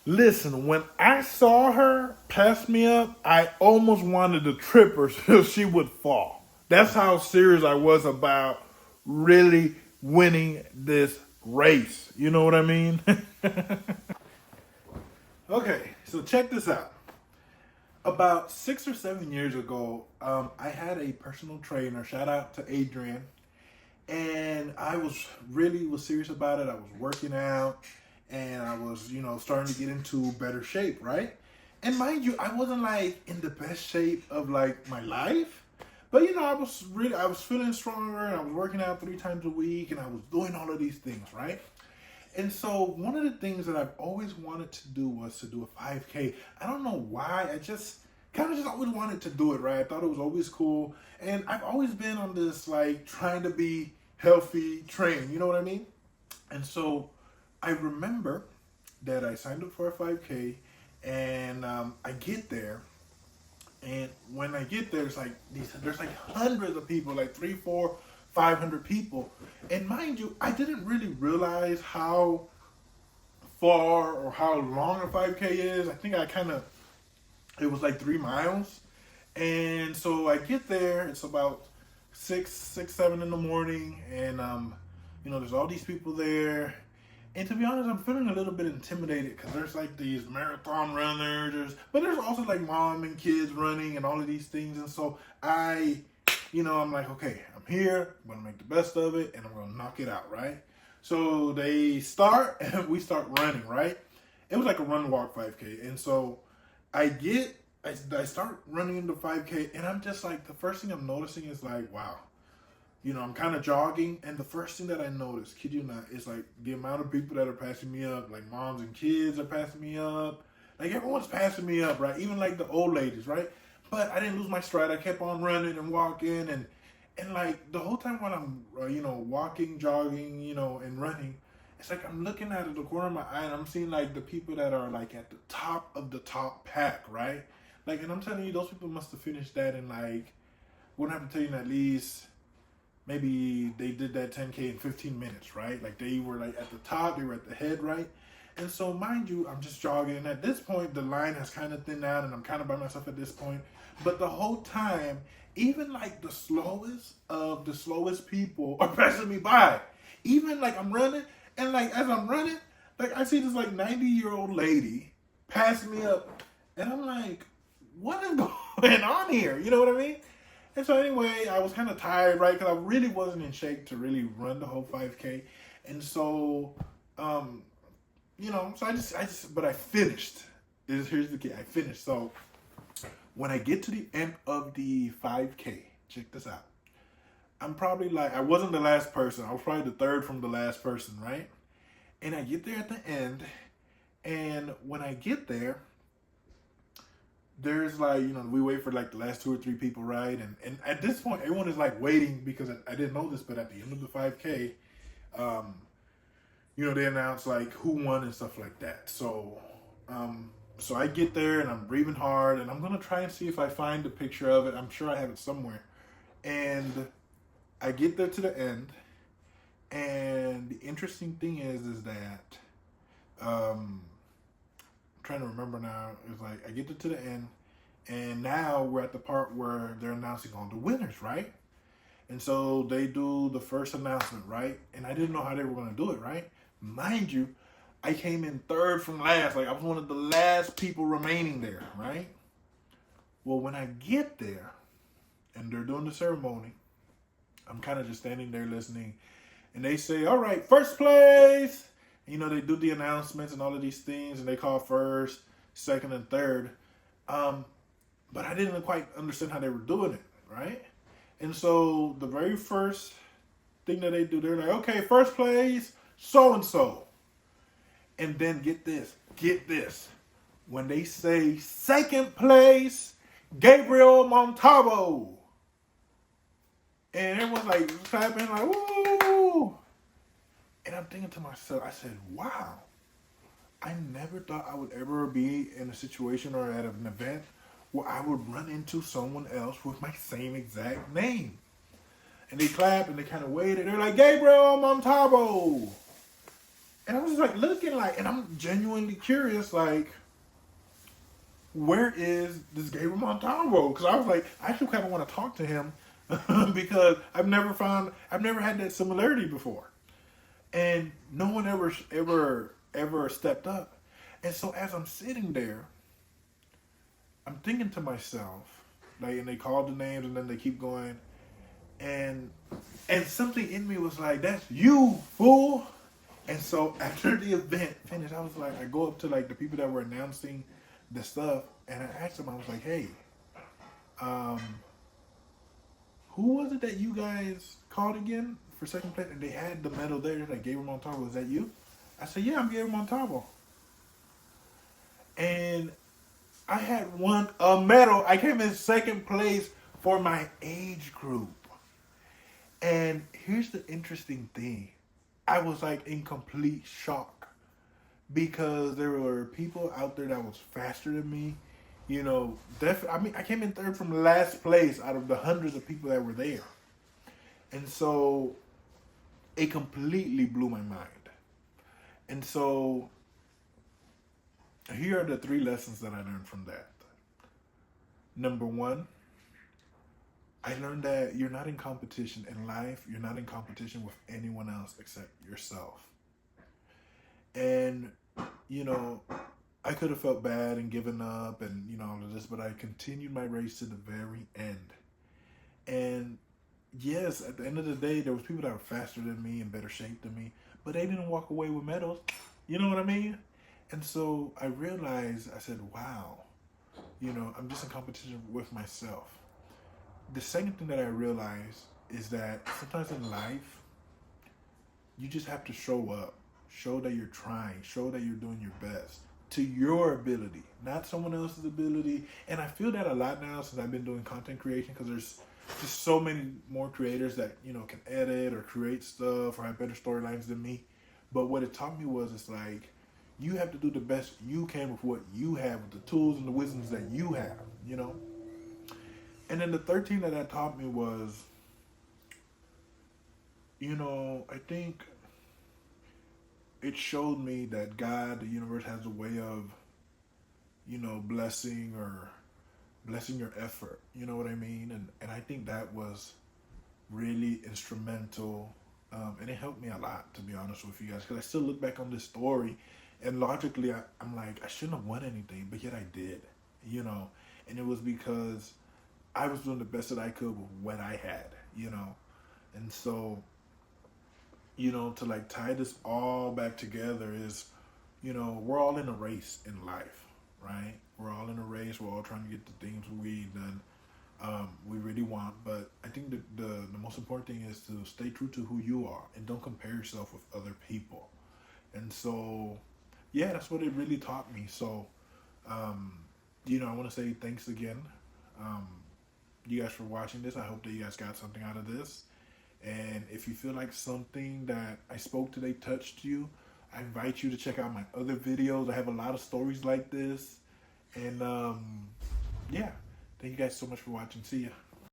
Listen, when I saw her pass me up, I almost wanted to trip her so she would fall. That's how serious I was about really winning this race. You know what I mean? Okay, so check this out. About 6 or 7 years ago, I had a personal trainer. Shout out to Adrian, and I was serious about it. I was working out, and I was starting to get into better shape, right? And mind you, I wasn't like in the best shape of like my life, but I was feeling stronger, and I was working out 3 times a week, and I was doing all of these things, right? And so one of the things that I've always wanted to do was to do a 5K. I don't know why. I just kind of just always wanted to do it, right? I thought it was always cool. And I've always been on this like trying to be healthy train, you know what I mean? And so I remember that I signed up for a 5K, and I get there, and when I get there, there's like hundreds of people, like three, four, 500 people. And mind you, I didn't really realize how far or how long a 5K is. I think it was like 3 miles. And so I get there, it's about 7 in the morning, and there's all these people there. And to be honest, I'm feeling a little bit intimidated because there's like these marathon runners, but there's also like mom and kids running and all of these things. And so I'm like, okay, I'm here, I'm gonna make the best of it, and I'm gonna knock it out, right? So they start, and we start running, right? It was like a run walk 5K, and so I start running into 5K, and I'm just like, the first thing I'm noticing is like, wow, I'm kind of jogging, and the first thing that I noticed, kid you not, is like the amount of people that are passing me up. Like moms and kids are passing me up. Like everyone's passing me up, right? Even like the old ladies, right? But I didn't lose my stride. I kept on running and walking, and like the whole time when I'm walking, jogging, and running, it's like I'm looking out of the corner of my eye, and I'm seeing like the people that are like at the top of the top pack, right? Like, and I'm telling you, those people must have finished that in like, wouldn't have to tell you in at least maybe they did that 10K in 15 minutes, right? Like they were like at the top, they were at the head, right? And so mind you, I'm just jogging. And at this point, the line has kind of thinned out, and I'm kind of by myself at this point. But the whole time, even like the slowest of the slowest people are passing me by. Even like I'm running, and like as I'm running, like I see this like 90-year-old lady pass me up, and I'm like, what is going on here? You know what I mean? And so anyway, I was kind of tired, right? Because I really wasn't in shape to really run the whole 5K. And so, but I finished. Here's the key. I finished. So when I get to the end of the 5K, check this out. I'm probably like, I wasn't the last person. I was probably the third from the last person, right? And I get there at the end. And when I get there, there's like, we wait for like the last 2 or 3 people, right? And at this point, everyone is like waiting because I didn't know this, but at the end of the 5K, they announce like who won and stuff like that. So I get there, and I'm breathing hard, and I'm going to try and see if I find a picture of it. I'm sure I have it somewhere. And I get there to the end, and the interesting thing is that, I'm trying to remember now. It's like I get to the end, and now we're at the part where they're announcing all the winners, right? And so they do the first announcement, right? And I didn't know how they were going to do it, right? Mind you, I came in third from last. Like I was one of the last people remaining there, right? Well, when I get there and they're doing the ceremony, I'm kind of just standing there listening, and they say, all right, first place. They do the announcements and all of these things, and they call first, second, and third. But I didn't quite understand how they were doing it, right? And so the very first thing that they do, they're like, okay, first place, so-and-so. And then get this. When they say second place, Gabriel Montalvo. And everyone's like clapping, like, woo! And I'm thinking to myself, I said, wow, I never thought I would ever be in a situation or at an event where I would run into someone else with my same exact name. And they clap and they kind of wait, and they're like, Gabriel Montalvo. And I was like looking like, and I'm genuinely curious, like, where is this Gabriel Montalvo? Because I was like, I actually kind of want to talk to him because I've never had that similarity before, and no one ever stepped up. And so as I'm sitting there, I'm thinking to myself, like, and they called the names, and then they keep going, and something in me was like, "That's you, fool." And so after the event finished, I was like, I go up to like the people that were announcing the stuff, and I asked them, I was like, "Hey, um, who was it that you guys called again for second place?" And they had the medal there, like Gabriel Montalvo. "Is that you?" I said, "Yeah, I'm Gabriel Montalvo." And I had won a medal. I came in second place for my age group. And here's the interesting thing. I was like in complete shock because there were people out there that was faster than me. You know, I mean, I came in third from last place out of the hundreds of people that were there. And so it completely blew my mind. And so here are the three lessons that I learned from that. Number one, I learned that you're not in competition in life. You're not in competition with anyone else except yourself. And, you know, I could have felt bad and given up and, you know, all of this, but I continued my race to the very end. And yes, at the end of the day, there was people that were faster than me and better shape than me, but they didn't walk away with medals. You know what I mean? And so I realized, I said, wow, you know, I'm just in competition with myself. The second thing that I realized is that sometimes in life, you just have to show up, show that you're trying, show that you're doing your best to your ability, not someone else's ability. And I feel that a lot now since I've been doing content creation, because there's just so many more creators that, you know, can edit or create stuff or have better storylines than me. But what it taught me was, it's like, you have to do the best you can with what you have, with the tools and the wisdoms that you have, you know? And then the third thing that taught me was, you know, I think it showed me that God, the universe, has a way of, you know, blessing your effort. You know what I mean? And I think that was really instrumental. And it helped me a lot, to be honest with you guys, because I still look back on this story, and logically, I'm like, I shouldn't have won anything, but yet I did, you know? And it was because I was doing the best that I could with what I had, you know? And so, you know, to like tie this all back together is, you know, we're all in a race in life, right? We're all in a race. We're all trying to get the things we really want. But I think the most important thing is to stay true to who you are and don't compare yourself with other people. And so, yeah, that's what it really taught me. So, you know, I want to say thanks again. Um, you guys for watching this. I hope that you guys got something out of this. And if you feel like something that I spoke today touched you, I invite you to check out my other videos. I have a lot of stories like this. And yeah, thank you guys so much for watching. See ya.